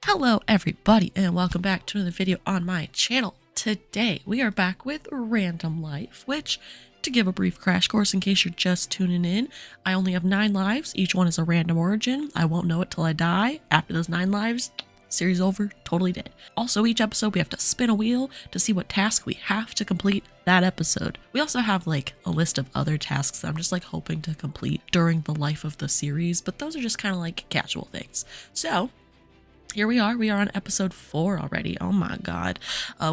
Hello everybody and welcome back to another video on my channel. Today we are back with Random Life, which, to give a brief crash course in case you're just tuning in, I only have 9 lives. Each one is a random origin. I won't know it till I die. After those 9 lives, series over, totally dead. Also, each episode we have to spin a wheel to see what task we have to complete that episode. We also have like a list of other tasks that I'm just like hoping to complete during the life of the series, but those are just kind of like casual things. So here we are on episode 4 already. Oh my god.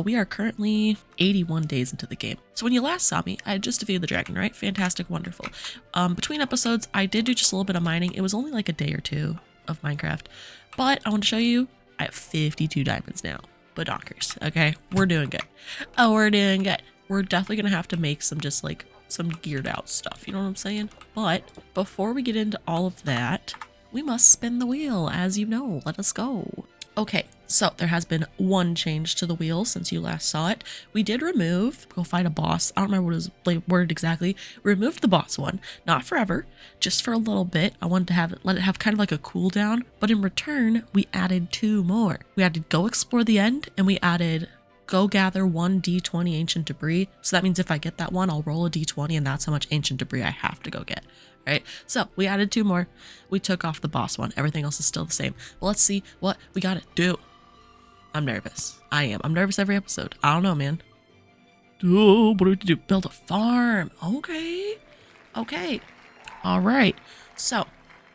We are currently 81 days into the game. So when you last saw me, I had just defeated the dragon, right? Fantastic, wonderful. Between episodes, I did do just a little bit of mining. It was only like a day or two of Minecraft, but I want to show you, I have 52 diamonds now. Badonkers, okay? We're doing good. Oh, we're doing good. We're definitely gonna have to make some just like some geared out stuff, you know what I'm saying? But before we get into all of that, we must spin the wheel, as you know. Let us go. Okay, so there has been one change to the wheel since you last saw it. We did go fight a boss. I don't remember what it was worded exactly. We removed the boss one, not forever, just for a little bit. I wanted to let it have kind of like a cooldown, but in return, we added 2 more. We added Go Explore the End, and we added Go gather 1 D20 ancient debris. So that means if I get that one, I'll roll a D20 and that's how much ancient debris I have to go get. Right? So we added 2 more. We took off the boss one. Everything else is still the same. Well, let's see what we gotta do. I'm nervous. I am. I'm nervous every episode. I don't know, man. Oh, what do we have to do? Build a farm. Okay. Okay. All right. So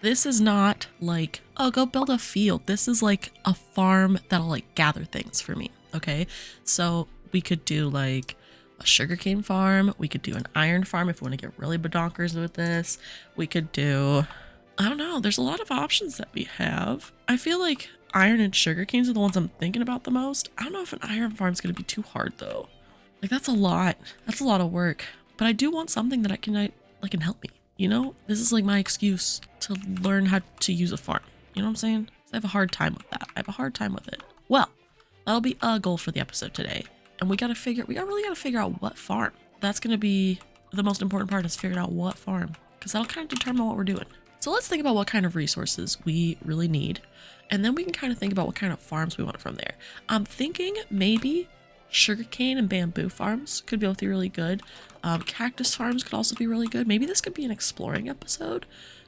this is not like, oh, go build a field. This is like a farm that'll like gather things for me. Okay. So we could do like a sugarcane farm. We could do an iron farm if we want to get really badonkers with this. We could do, I don't know, there's a lot of options that we have. I feel like iron and sugarcanes are the ones I'm thinking about the most. I don't know if an iron farm is going to be too hard though. Like that's a lot of work, but I do want something that can help me. You know, this is like my excuse to learn how to use a farm. You know what I'm saying? I have a hard time with that. I have a hard time with it. Well, that'll be a goal for the episode today. And we really gotta figure out what farm. That's gonna be the most important part, is figuring out what farm, because that'll kind of determine what we're doing. So let's think about what kind of resources we really need, and then we can kind of think about what kind of farms we want from there. I'm thinking maybe sugarcane and bamboo farms could both be really good. Cactus farms could also be really good. Maybe this could be an exploring episode.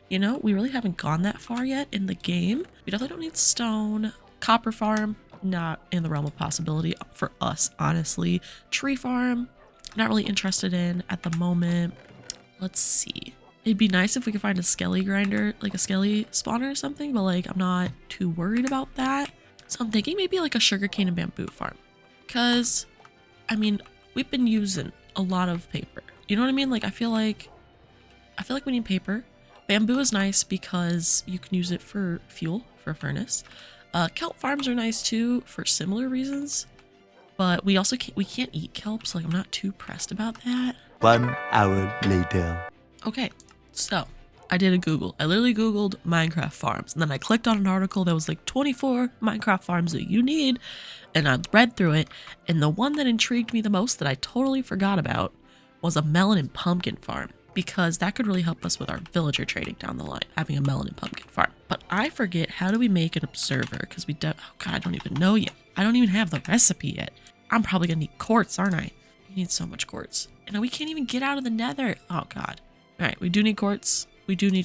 You know, we really haven't gone that far yet in the game. We definitely don't need stone. Copper farm, not in the realm of possibility for us, honestly. Tree farm, not really interested in at the moment. Let's see. It'd be nice if we could find a skelly grinder, like a skelly spawner or something, but like I'm not too worried about that. So I'm thinking maybe like a sugarcane and bamboo farm. Because, I mean, we've been using a lot of paper. You know what I mean? Like I feel like we need paper. Bamboo is nice because you can use it for fuel, for a furnace. Kelp farms are nice too for similar reasons, but we can't eat kelp, so like I'm not too pressed about that. 1 hour later. Okay, so I did a Google. I literally Googled Minecraft farms, and then I clicked on an article that was like 24 Minecraft farms that you need, and I read through it, and the one that intrigued me the most that I totally forgot about was a melon and pumpkin farm, because that could really help us with our villager trading down the line, having a melon and pumpkin farm. But I forget, how do we make an observer? Because oh god, I don't even know yet. I don't even have the recipe yet. I'm probably gonna need quartz, aren't I? We need so much quartz. And we can't even get out of the nether. Oh god. All right, we do need quartz. Which means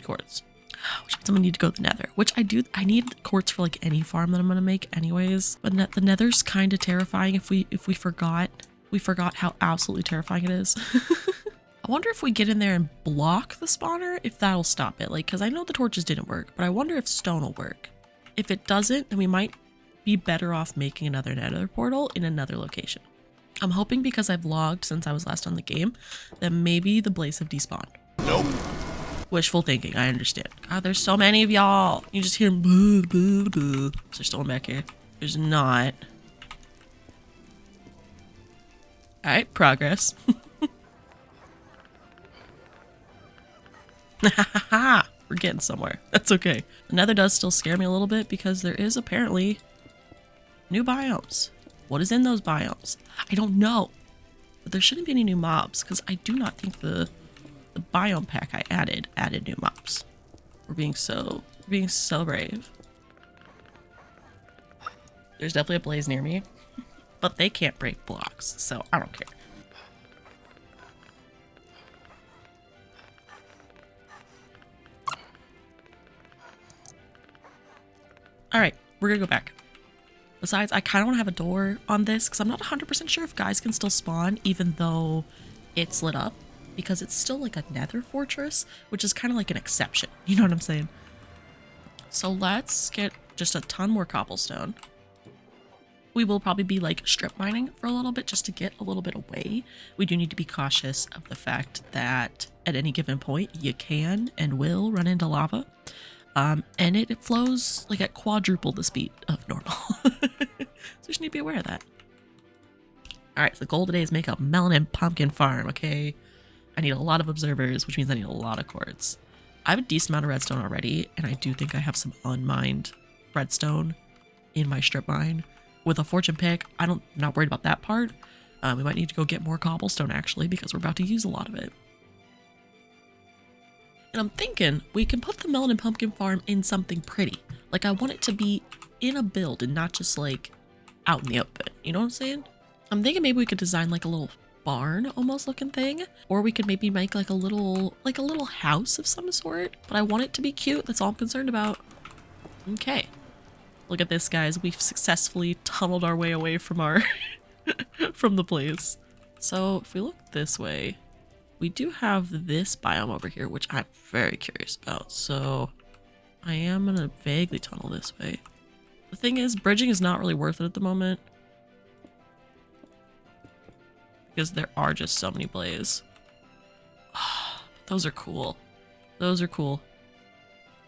I'm gonna need to go to the nether, which I do. I need quartz for like any farm that I'm gonna make anyways. But the nether's kind of terrifying if we forgot how absolutely terrifying it is. I wonder if we get in there and block the spawner, if that'll stop it. Like, because I know the torches didn't work, but I wonder if stone will work. If it doesn't, then we might be better off making another nether portal in another location. I'm hoping, because I've logged since I was last on the game, that maybe the blaze have despawned. Nope. Wishful thinking, I understand. God, there's so many of y'all. You just hear boo, boo, boo. Is there still one back here? There's not. All right, progress. We're getting somewhere. That's okay. The nether does still scare me a little bit because there is apparently new biomes. What is in those biomes? I don't know. But there shouldn't be any new mobs, because I do not think the biome pack I added new mobs. We're being so brave. There's definitely a blaze near me, but they can't break blocks, so I don't care. All right, we're gonna go back. Besides, I kind of want to have a door on this because I'm not 100% sure if guys can still spawn even though it's lit up, because it's still like a nether fortress, which is kind of like an exception. You know what I'm saying? So let's get just a ton more cobblestone. We will probably be like strip mining for a little bit just to get a little bit away. We do need to be cautious of the fact that at any given point you can and will run into lava. And it flows like at quadruple the speed of normal. So you just need to be aware of that. All right, so the goal today is make a melon and pumpkin farm, okay? I need a lot of observers, which means I need a lot of quartz. I have a decent amount of redstone already, and I do think I have some unmined redstone in my strip mine. With a fortune pick, I'm not worried about that part. We might need to go get more cobblestone actually, because we're about to use a lot of it. And I'm thinking we can put the melon and pumpkin farm in something pretty. Like I want it to be in a build and not just like out in the open. You know what I'm saying? I'm thinking maybe we could design like a little barn almost looking thing, or we could maybe make like a little house of some sort, but I want it to be cute. That's all I'm concerned about. Okay. Look at this, guys. We've successfully tunneled our way away from our from the place. So if we look this way, we do have this biome over here, which I'm very curious about. So I am gonna vaguely tunnel this way. The thing is, bridging is not really worth it at the moment, because there are just so many blaze. Those are cool. Those are cool.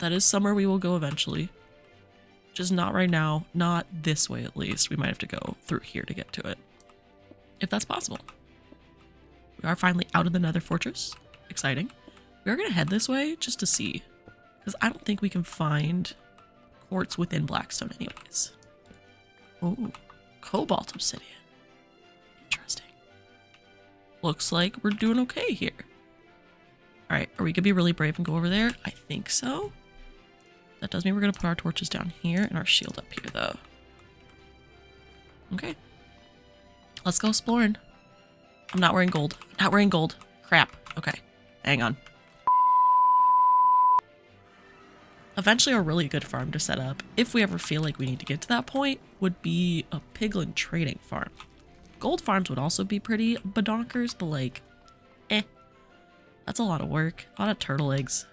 That is somewhere we will go eventually. Just not right now. Not this way, at least. We might have to go through here to get to it, if that's possible. We are finally out of the nether fortress. Exciting. We are going to head this way just to see, because I don't think we can find quartz within Blackstone anyways. Oh, cobalt obsidian. Interesting. Looks like we're doing okay here. All right, are we gonna be really brave and go over there? I think so. That does mean we're gonna put our torches down here and our shield up here though. Okay. Let's go exploring. I'm not wearing gold. I'm not wearing gold. Crap. Okay. Hang on. Eventually a really good farm to set up, if we ever feel like we need to get to that point, would be a piglin trading farm. Gold farms would also be pretty badonkers, but like, that's a lot of work. A lot of turtle eggs.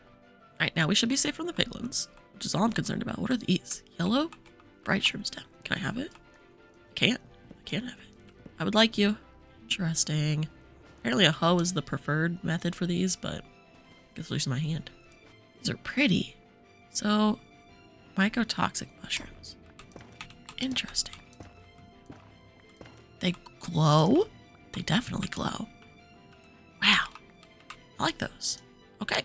All right, now we should be safe from the piglins, which is all I'm concerned about. What are these? Yellow? Bright shroom stem. Can I have it? I can't. I can't have it. I would like you. Interesting. Apparently a hoe is the preferred method for these, but I guess I'll use my hand. These are pretty. So, mycotoxic mushrooms. Interesting. They glow? They definitely glow. Wow. I like those. Okay.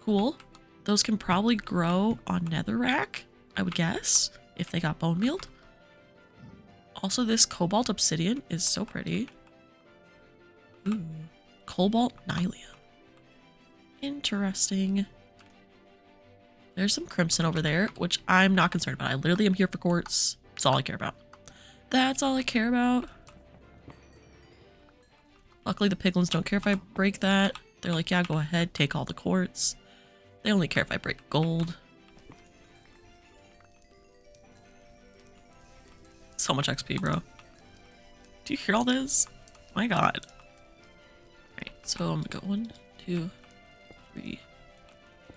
Cool. Those can probably grow on netherrack, I would guess, if they got bone mealed. Also, this cobalt obsidian is so pretty. Ooh. Cobalt nylium. Interesting. There's some crimson over there, which I'm not concerned about. I literally am here for quartz. That's all I care about. That's all I care about. Luckily, the piglins don't care if I break that. They're like, yeah, go ahead, take all the quartz. They only care if I break gold. So much XP, bro. Do you hear all this? My god. Alright, so I'm gonna go 1, 2, 3,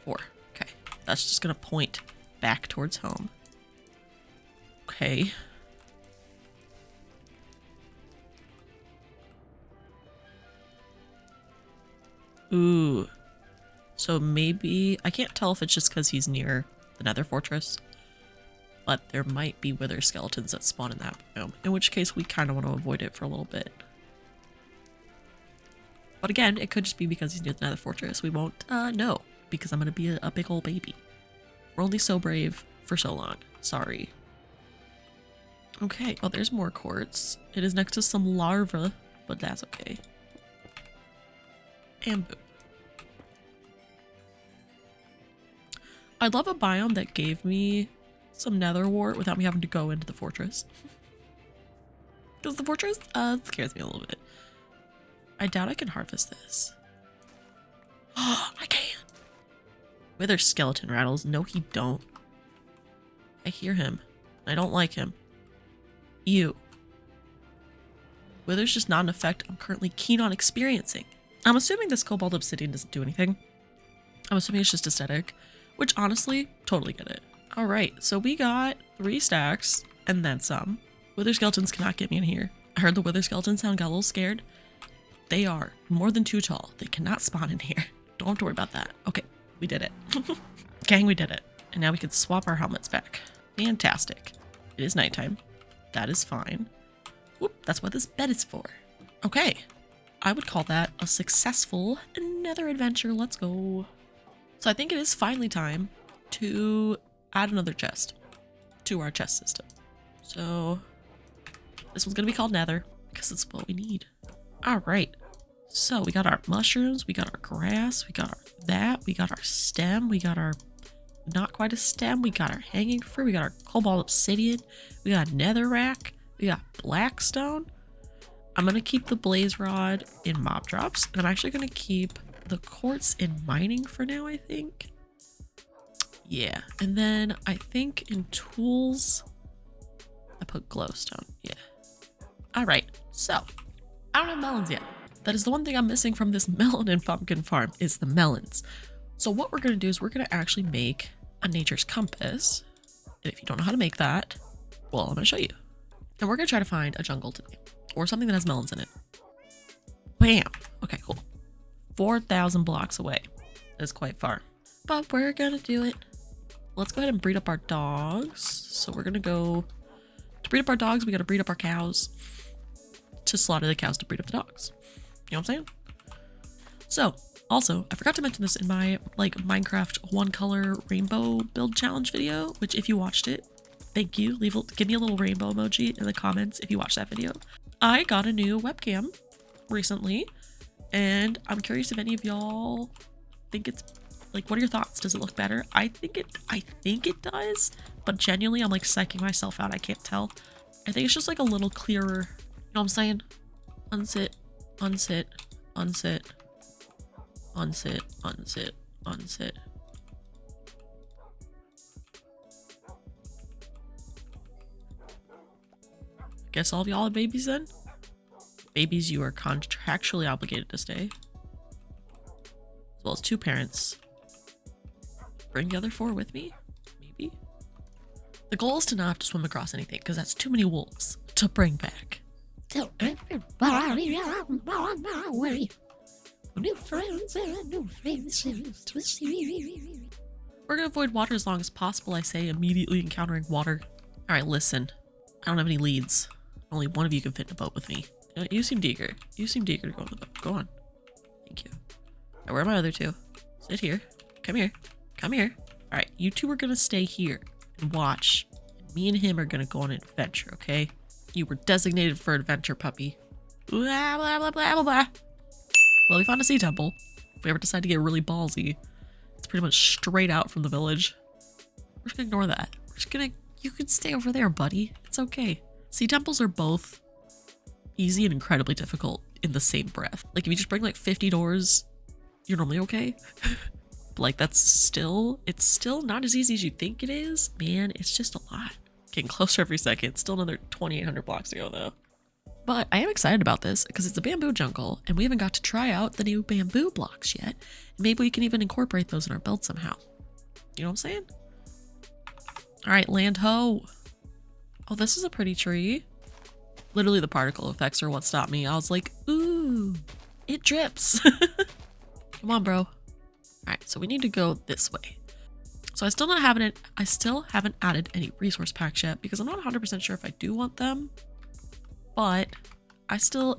4. Okay, that's just gonna point back towards home. Okay. Ooh. So maybe, I can't tell if it's just because he's near the nether fortress, but there might be wither skeletons that spawn in that biome, in which case we kind of want to avoid it for a little bit. But again, it could just be because he's near the nether fortress. We won't know, because I'm going to be a big old baby. We're only so brave for so long. Sorry. Okay, oh, there's more quartz. It is next to some larvae, but that's okay. And boom. I love a biome that gave me some nether wart without me having to go into the fortress. Because the fortress scares me a little bit. I doubt I can harvest this. Oh, I can. Wither skeleton rattles. No, he don't. I hear him. I don't like him. Ew. Wither's just not an effect I'm currently keen on experiencing. I'm assuming this cobalt obsidian doesn't do anything. I'm assuming it's just aesthetic, which honestly, totally get it. All right, so we got 3 stacks and then some. Wither skeletons cannot get me in here. I heard the wither skeleton sound, got a little scared. They are more than 2 tall. They cannot spawn in here. Don't have to worry about that. Okay, we did it. Gang, we did it. And now we can swap our helmets back. Fantastic. It is nighttime. That is fine. Whoop, that's what this bed is for. Okay, I would call that a successful nether adventure. Let's go. So I think it is finally time to add another chest to our chest system. So this one's gonna be called nether because it's what we need. All right, so we got our mushrooms, we got our grass, we got our that, we got our stem, we got our not quite a stem, we got our hanging fruit, we got our cobalt obsidian, we got nether rack, we got blackstone. I'm gonna keep the blaze rod in mob drops, and I'm actually gonna keep the quartz in mining for now, I think. Yeah, and then I think in tools, I put glowstone, yeah. All right, so I don't have melons yet. That is the one thing I'm missing from this melon and pumpkin farm is the melons. So what we're gonna do is we're gonna actually make a nature's compass. And if you don't know how to make that, well, I'm gonna show you. And we're gonna try to find a jungle today or something that has melons in it. Bam. Okay, cool. 4,000 blocks away. That's quite far, but we're gonna do it. Let's go ahead and breed up our dogs. So we're gonna go to breed up our dogs. We gotta breed up our cows to slaughter the cows to breed up the dogs. You know what I'm saying? So also, I forgot to mention this in my Minecraft 1-color rainbow build challenge video, which if you watched it, thank you. Give me a little rainbow emoji in the comments if you watched that video. I got a new webcam recently, and I'm curious if any of y'all think it's like, what are your thoughts? Does it look better? I think it does, but genuinely I'm like psyching myself out. I can't tell. I think it's just like a little clearer. You know what I'm saying? Unsit, unsit, unsit, unsit, unsit, unsit. Guess all of y'all are babies then? Babies, you are contractually obligated to stay. As well as 2 parents. Bring the other 4 with me? Maybe? The goal is to not have to swim across anything, because that's too many wolves to bring back. Tell everybody I'm on my way. New friends and new faces to see. We're gonna avoid water as long as possible, I say, immediately encountering water. Alright, listen. I don't have any leads. Only one of you can fit in a boat with me. You seem eager. You seem eager to go on the boat. Go on. Thank you. Right, where are my other 2? Sit here. Come here. Come here. Alright, you 2 are gonna stay here and watch. And me and him are gonna go on an adventure, okay? You were designated for adventure, puppy. Blah, blah, blah, blah, blah, blah. Well, we found a sea temple. If we ever decide to get really ballsy, it's pretty much straight out from the village. We're just gonna ignore that. We're just gonna... You can stay over there, buddy. It's okay. Sea temples are both easy and incredibly difficult in the same breath. Like, if you just bring like 50 doors, you're normally okay. But like, it's still not as easy as you think it is. Man, it's just a lot. Getting closer every second. Still another 2,800 blocks to go though. But I am excited about this because it's a bamboo jungle and we haven't got to try out the new bamboo blocks yet. And maybe we can even incorporate those in our build somehow. You know what I'm saying? All right, land ho. Oh, this is a pretty tree. Literally the particle effects are what stopped me. I was like, ooh, it drips. Come on, bro. All right, so we need to go this way. So I still haven't added any resource packs yet because I'm not 100% sure if I do want them. But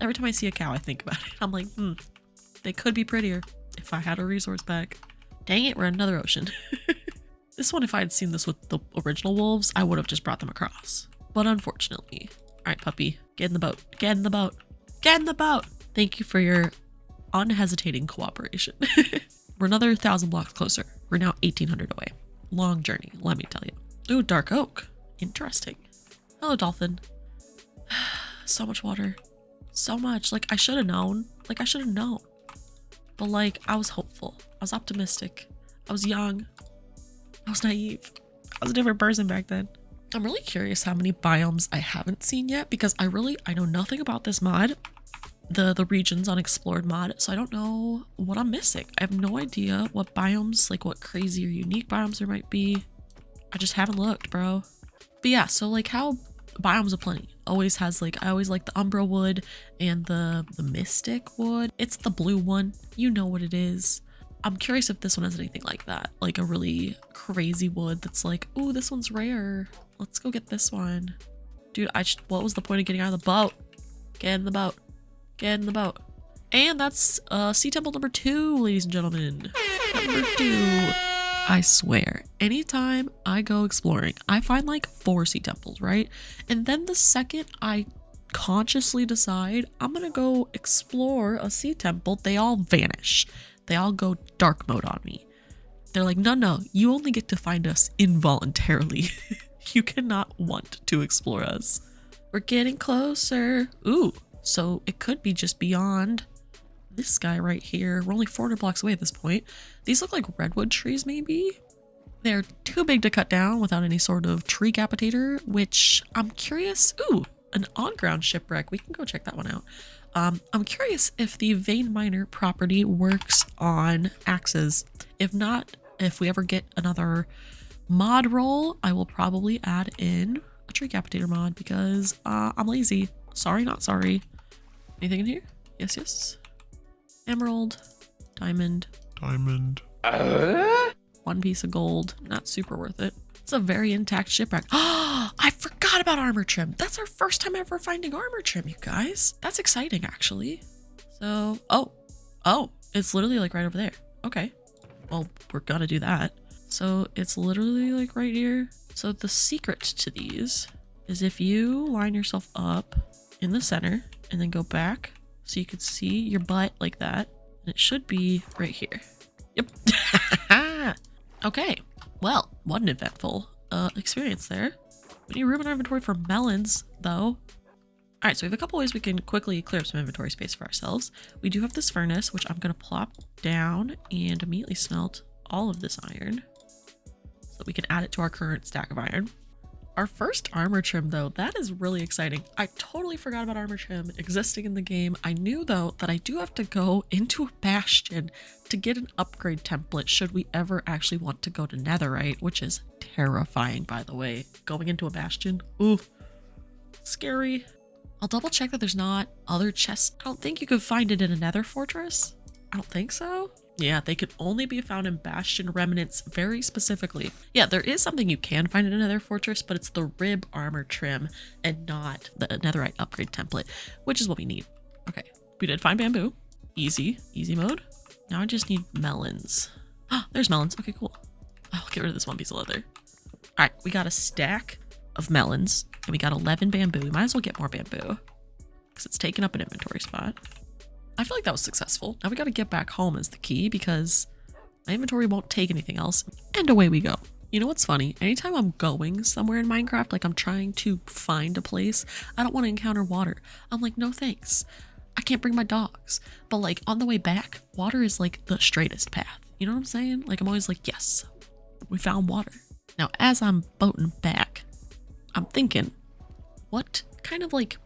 every time I see a cow, I think about it. I'm like, they could be prettier if I had a resource pack. Dang it, we're in another ocean. This one, if I had seen this with the original wolves, I would have just brought them across. But unfortunately. All right, puppy, get in the boat. Get in the boat. Get in the boat. Thank you for your unhesitating cooperation. We're another 1,000 blocks closer. We're now 1,800 away. Long journey, let me tell you. Ooh, dark oak. Interesting. Hello, dolphin. So much water. So much. Like, I should have known. Like, I should have known. But, like, I was hopeful. I was optimistic. I was young. I was naive. I was a different person back then. I'm really curious how many biomes I haven't seen yet because I know nothing about this mod. The regions unexplored mod, so I don't know what I'm missing. I have no idea what biomes, like what crazy or unique biomes there might be. I just haven't looked, bro. But yeah, so like how biomes aplenty always has like, I always like the umbra wood and the mystic wood. It's the blue one, you know what it is. I'm curious if this one has anything like that, like a really crazy wood that's like, ooh, this one's rare, let's go get this one. Dude, what was the point of getting out of the boat? Get in the boat. Get in the boat. And that's sea temple number 2, ladies and gentlemen. Number 2. I swear, anytime I go exploring, I find like 4 sea temples, right? And then the second I consciously decide I'm gonna go explore a sea temple, they all vanish. They all go dark mode on me. They're like, no, you only get to find us involuntarily. You cannot want to explore us. We're getting closer. Ooh. So it could be just beyond this guy right here. We're only 400 blocks away at this point. These look like redwood trees, maybe? They're too big to cut down without any sort of tree capitator, which I'm curious. Ooh, an on-ground shipwreck. We can go check that one out. I'm curious if the vein miner property works on axes. If not, if we ever get another mod roll, I will probably add in a tree capitator mod because I'm lazy. Sorry, not sorry. Anything in here? Yes. Emerald, diamond. One piece of gold. Not super worth it. It's a very intact shipwreck. Oh, I forgot about armor trim. That's our first time ever finding armor trim, you guys. That's exciting, actually. So, oh, it's literally like right over there. Okay. Well, we're gonna do that. So it's literally like right here. So the secret to these is if you line yourself up in the center and then go back so you could see your butt like that, and it should be right here. Yep. Okay, well, what an eventful experience there. We need room in our inventory for melons though. All right, so we have a couple ways we can quickly clear up some inventory space for ourselves. We do have this furnace, which I'm gonna plop down and immediately smelt all of this iron so that we can add it to our current stack of iron. Our first armor trim though, that is really exciting. I totally forgot about armor trim existing in the game. I knew though that I do have to go into a bastion to get an upgrade template should we ever actually want to go to netherite, which is terrifying by the way. Going into a bastion, ooh, scary. I'll double check that there's not other chests. I don't think you could find it in a nether fortress. I don't think so. Yeah, they could only be found in bastion remnants very specifically. Yeah, there is something you can find in another fortress, but it's the rib armor trim and not the netherite upgrade template, which is what we need. Okay, we did find bamboo. Easy mode. Now I just need melons. Ah, there's melons. Okay, cool. I'll get rid of this one piece of leather. All right, we got a stack of melons and we got 11 bamboo. We might as well get more bamboo because it's taking up an inventory spot. I feel like that was successful. Now we got to get back home is the key because my inventory won't take anything else. And away we go. You know what's funny? Anytime I'm going somewhere in Minecraft, like I'm trying to find a place, I don't want to encounter water. I'm like, no thanks. I can't bring my dogs. But like on the way back, water is like the straightest path. You know what I'm saying? Like I'm always like, yes, we found water. Now as I'm boating back, I'm thinking, what kind of like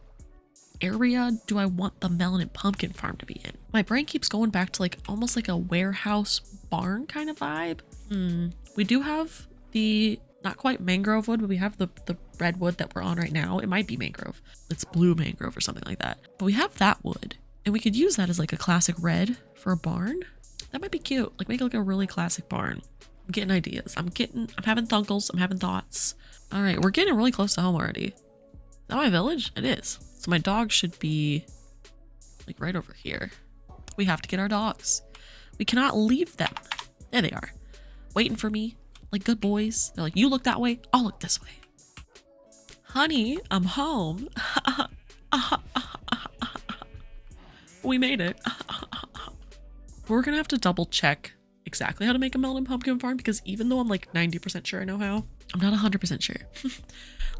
area do I want the melon and pumpkin farm to be in? My brain keeps going back to like almost like a warehouse barn kind of vibe. We do have the not quite mangrove wood, but we have the redwood that we're on right now. It might be mangrove. It's blue mangrove or something like that. But we have that wood and we could use that as like a classic red for a barn. That might be cute. Like make it like a really classic barn. I'm getting ideas. I'm having thunkles. I'm having thoughts. All right, we're getting really close to home already. Is that my village? It is. So my dogs should be like right over here. We have to get our dogs. We cannot leave them. There they are, waiting for me like good boys. They're like, you look that way, I'll look this way. Honey, I'm home. We made it. We're gonna have to double check exactly how to make a melon and pumpkin farm because even though I'm like 90% sure I know how, I'm not 100% sure.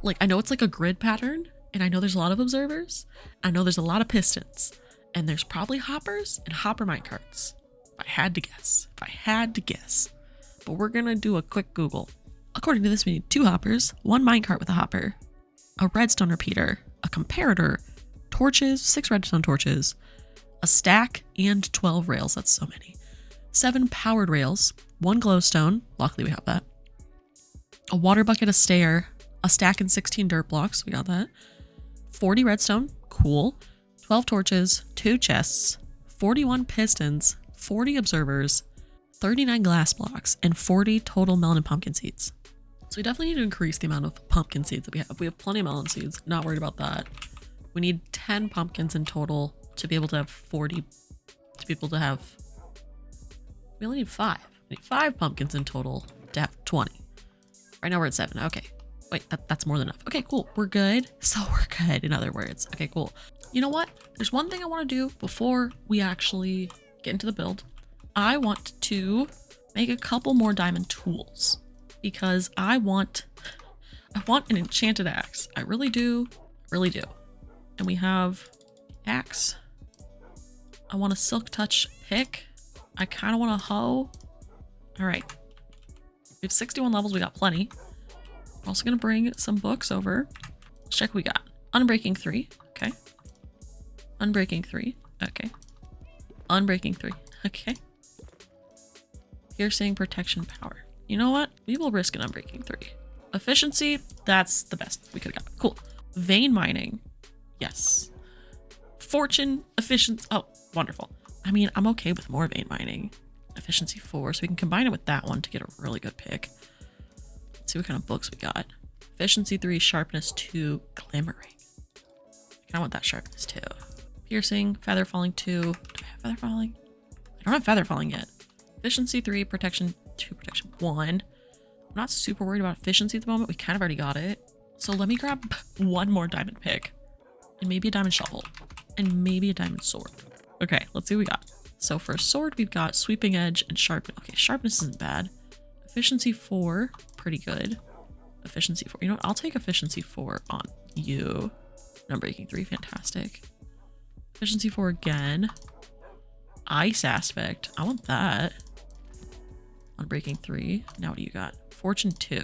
Like, I know it's like a grid pattern, and I know there's a lot of observers. I know there's a lot of pistons, and there's probably hoppers and hopper minecarts. If I had to guess. But we're gonna do a quick Google. According to this, we need 2 hoppers, 1 minecart with a hopper, a redstone repeater, a comparator, torches, 6 redstone torches, a stack, and 12 rails. That's so many. 7 powered rails, 1 glowstone. Luckily we have that. A water bucket, a stair, a stack and 16 dirt blocks. We got that. 40 redstone. Cool. 12 torches, 2 chests, 41 pistons, 40 observers, 39 glass blocks, and 40 total melon and pumpkin seeds. So we definitely need to increase the amount of pumpkin seeds that we have. We have plenty of melon seeds. Not worried about that. We need 10 pumpkins in total to be able to have 40, to be able to have, we only need 5. We need 5 pumpkins in total to have 20. Right now we're at 7. Okay. Wait, that's more than enough. Okay, cool. We're good. So we're good, in other words. Okay, cool. You know what? There's one thing I want to do before we actually get into the build. I want to make a couple more diamond tools because I want an enchanted axe. I really do. Really do. And we have axe. I want a silk touch pick. I kind of want a hoe. All right. We have 61 levels. We got plenty. I'm also going to bring some books over. Let's check what we got. Unbreaking 3. Okay. Unbreaking 3. Okay. Unbreaking 3. Okay. Piercing, protection, power. You know what? We will risk an unbreaking 3. Efficiency, that's the best we could have got. Cool. Vein mining. Yes. Fortune, efficiency. Oh, wonderful. I mean, I'm okay with more vein mining. Efficiency 4, so we can combine it with that one to get a really good pick. Let's see what kind of books we got. Efficiency 3, sharpness 2, glimmering. I want that sharpness 2. Piercing, feather falling 2. Do I have feather falling? I don't have feather falling yet. Efficiency 3, protection 2, protection 1. I'm not super worried about efficiency at the moment. We kind of already got it. So let me grab one more diamond pick. And maybe a diamond shovel. And maybe a diamond sword. Okay, let's see what we got. So for a sword, we've got sweeping edge and sharpness. Okay, sharpness isn't bad. Efficiency 4, pretty good. Efficiency 4. You know what? I'll take efficiency 4 on you. Unbreaking 3, fantastic. Efficiency 4 again. Ice aspect. I want that. Unbreaking 3. Now what do you got? Fortune 2.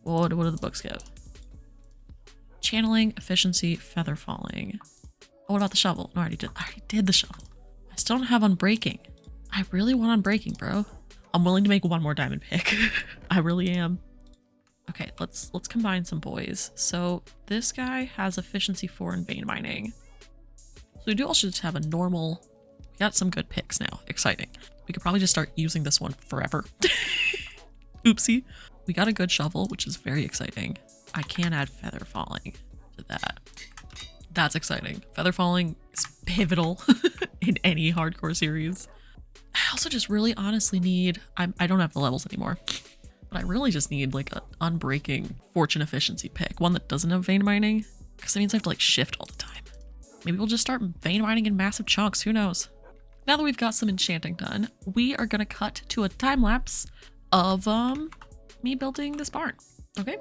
What do the books give? Channeling, efficiency, feather falling. Oh, what about the shovel? No, I already did the shovel. I still don't have unbreaking. I really want unbreaking, bro. I'm willing to make one more diamond pick. I really am. Okay, let's combine some boys. So this guy has efficiency 4 and vein mining. So we do also just have a normal. We got some good picks now. Exciting. We could probably just start using this one forever. Oopsie. We got a good shovel, which is very exciting. I can add feather falling to that. That's exciting. Feather falling is pivotal in any hardcore series. I also just really honestly need, I don't have the levels anymore, but I really just need like an unbreaking fortune efficiency pick. One that doesn't have vein mining, because that means I have to like shift all the time. Maybe we'll just start vein mining in massive chunks. Who knows? Now that we've got some enchanting done, we are going to cut to a time lapse of me building this barn. Okay.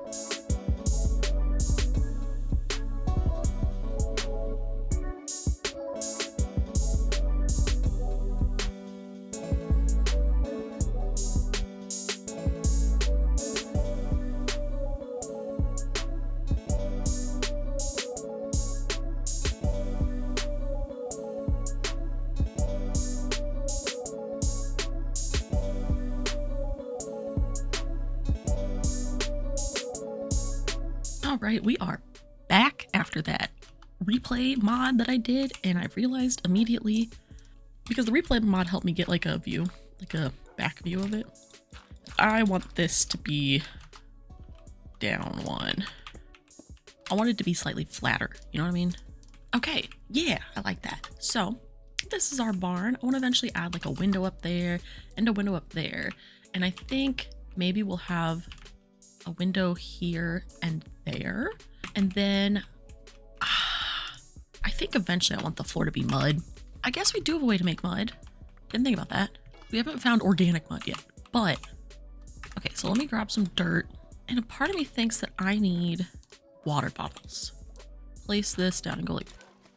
All right, we are back after that replay mod that I did, and I realized immediately, because the replay mod helped me get like a view, like a back view of it. I want this to be down one. I want it to be slightly flatter, you know what I mean? Okay, yeah, I like that. So this is our barn. I want to eventually add like a window up there and a window up there. And I think maybe we'll have a window here and there. And then I think eventually I want the floor to be mud. I guess we do have a way to make mud. Didn't think about that. We haven't found organic mud yet, but Okay, so let me grab some dirt. And a part of me thinks that I need water bottles. Place this down and go like,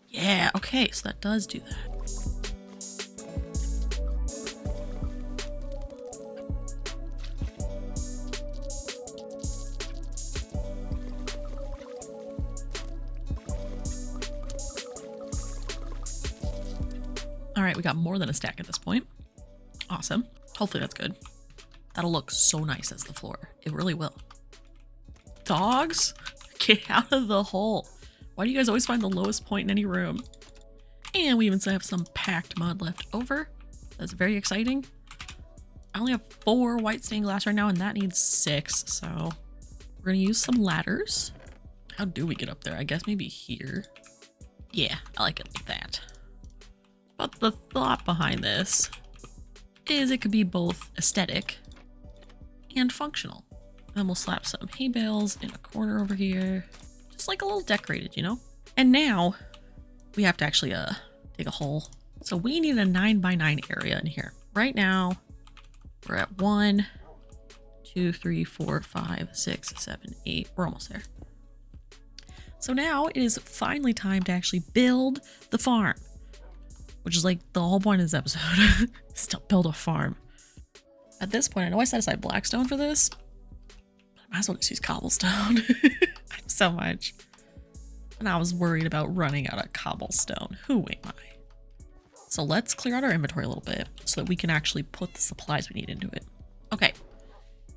yeah, okay, so that does do that. All right, we got more than a stack at this point. Awesome. Hopefully that's good. That'll look so nice as the floor. It really will. Dogs, get out of the hole. Why do you guys always find the lowest point in any room? And we even have some packed mud left over. That's very exciting. I only have 4 white stained glass right now, and that needs 6. So we're gonna use some ladders. How do we get up there? I guess maybe here. Yeah, I like it like that. But the thought behind this is it could be both aesthetic and functional. Then we'll slap some hay bales in a corner over here. Just like a little decorated, you know? And now we have to actually dig a hole. So we need a 9x9 area in here. Right now we're at 1, 2, 3, 4, 5, 6, 7, 8. We're almost there. So now it is finally time to actually build the farm, which is like the whole point of this episode. Is to build a farm. At this point, I know I set aside blackstone for this, but I might as well just use cobblestone. So much. And I was worried about running out of cobblestone. Who am I? So let's clear out our inventory a little bit so that we can actually put the supplies we need into it. Okay.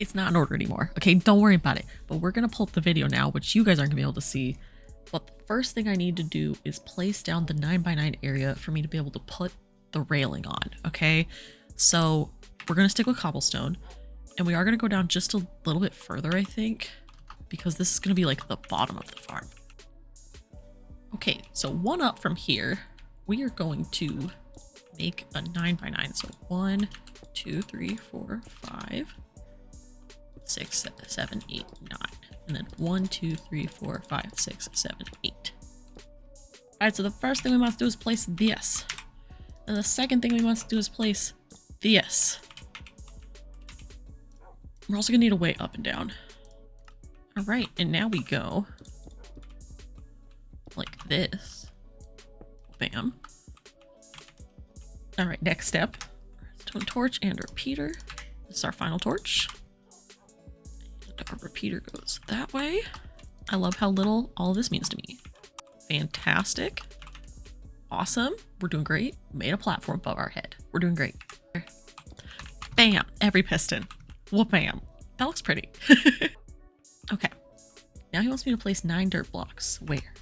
It's not in order anymore. Okay, don't worry about it. But we're going to pull up the video now, which you guys aren't going to be able to see. But the first thing I need to do is place down the 9x9 area for me to be able to put the railing on. Okay, so we're going to stick with cobblestone. And we are going to go down just a little bit further, I think, because this is going to be like the bottom of the farm. Okay, so one up from here, we are going to make a 9x9. So 1, 2, 3, 4, 5, 6, 7, 8, 9. And then 1, 2, 3, 4, 5, 6, 7, 8. All right, so the first thing we must do is place this. And the second thing we must do is place this. We're also gonna need a way up and down. All right, and now we go like this. Bam. All right, next step. Redstone torch and a repeater. This is our final torch. And our repeater goes that way. I love how little all of this means to me. Fantastic. Awesome. We're doing great. Made a platform above our head. We're doing great. Bam. Every piston. Whoop-bam. That looks pretty. Okay. Now he wants me to place 9 dirt blocks. Where?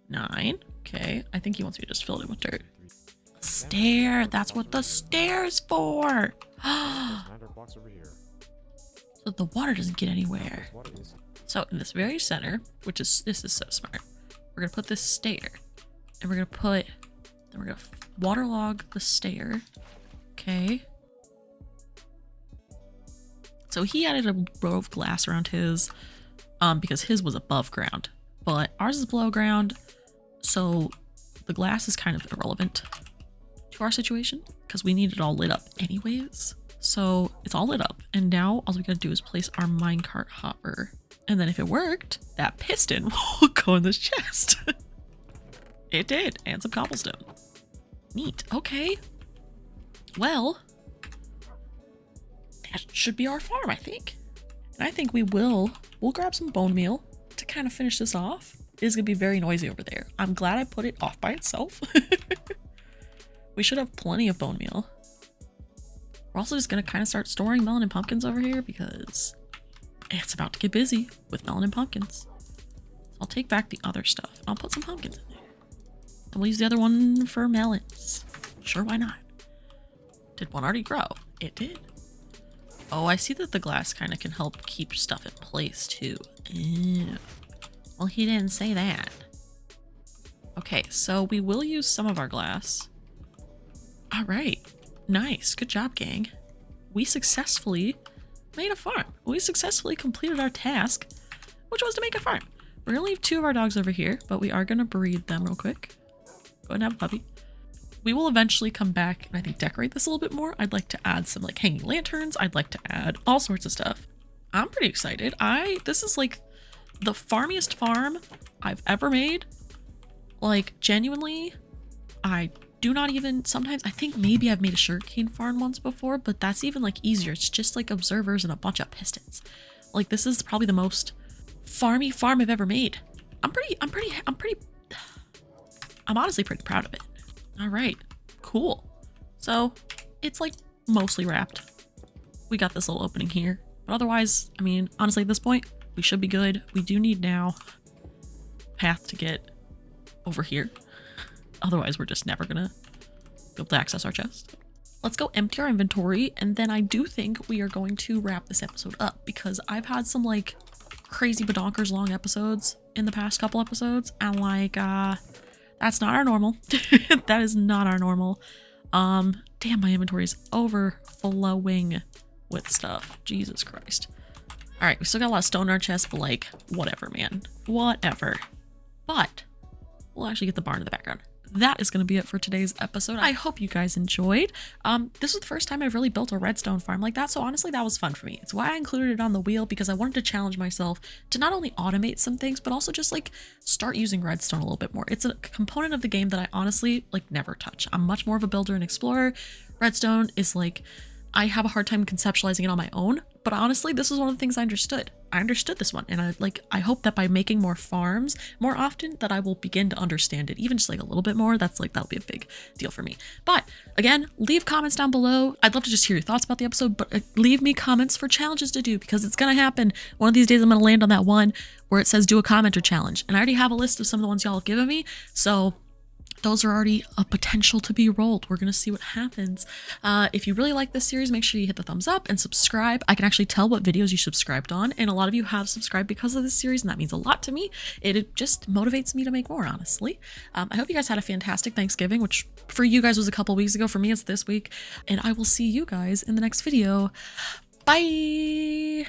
9. Okay. I think he wants me to just fill it in with dirt. Stair. That's what the stair's for. 9 dirt blocks over here. So the water doesn't get anywhere. So in this very center, which is, this is so smart, we're going to put this stair. And we're going to put, then we're going to waterlog the stair. Okay. So he added a row of glass around his, because his was above ground, but ours is below ground. So the glass is kind of irrelevant to our situation because we need it all lit up anyways. So it's all lit up. And now all we gotta do is place our minecart hopper. And then if it worked, that piston will go in this chest. It did. And some cobblestone. Neat. Okay. Well, that should be our farm, I think. And I think we'll grab some bone meal to kind of finish this off. It is gonna be very noisy over there. I'm glad I put it off by itself. We should have plenty of bone meal. We're also just gonna kind of start storing melon and pumpkins over here because it's about to get busy with melon and pumpkins. So I'll take back the other stuff and I'll put some pumpkins in there. And we'll use the other one for melons. Sure, why not? Did one already grow? It did. Oh, I see that the glass kind of can help keep stuff in place too. Ew. Well, he didn't say that. Okay, so we will use some of our glass. All right. Nice. Good job, gang. We successfully made a farm. We successfully completed our task, which was to make a farm. We're going to leave 2 of our dogs over here, but we are going to breed them real quick. Go ahead and have a puppy. We will eventually come back and I think decorate this a little bit more. I'd like to add some like hanging lanterns. I'd like to add all sorts of stuff. I'm pretty excited. This is like the farmiest farm I've ever made. Like, genuinely, I do not even, sometimes I think maybe I've made a sugarcane farm once before, but that's even like easier. It's just like observers and a bunch of pistons. Like, this is probably the most farmy farm I've ever made. I'm honestly pretty proud of it. All right, cool. So it's like mostly wrapped. We got this little opening here, but otherwise, I mean, honestly, at this point, we should be good. We do need now path to get over here. Otherwise, we're just never gonna be able to access our chest. Let's go empty our inventory, and then I do think we are going to wrap this episode up because I've had some like crazy badonkers long episodes in the past couple episodes, and like that's not our normal. That is not our normal. Damn, my inventory is overflowing with stuff. Jesus Christ. All right, we still got a lot of stone in our chest, but like whatever, man, whatever. But we'll actually get the barn in the background. That is going to be it for today's episode. I hope you guys enjoyed. This was the first time I've really built a redstone farm like that, so honestly that was fun for me. It's why I included it on the wheel, because I wanted to challenge myself to not only automate some things, but also just like start using redstone a little bit more. It's a component of the game that I honestly like never touch. I'm much more of a builder and explorer. Redstone is like, I have a hard time conceptualizing it on my own, but honestly, this is one of the things I understood. I understood this one, and I hope that by making more farms more often that I will begin to understand it, even just like a little bit more. That'll be a big deal for me. But again, leave comments down below. I'd love to just hear your thoughts about the episode, but leave me comments for challenges to do, because it's gonna happen. One of these days I'm gonna land on that one where it says do a commenter challenge, and I already have a list of some of the ones y'all have given me, so those are already a potential to be rolled. We're going to see what happens. If you really like this series, make sure you hit the thumbs up and subscribe. I can actually tell what videos you subscribed on, and a lot of you have subscribed because of this series, and that means a lot to me. It just motivates me to make more, honestly. I hope you guys had a fantastic Thanksgiving, which for you guys was a couple weeks ago. For me, it's this week, and I will see you guys in the next video. Bye!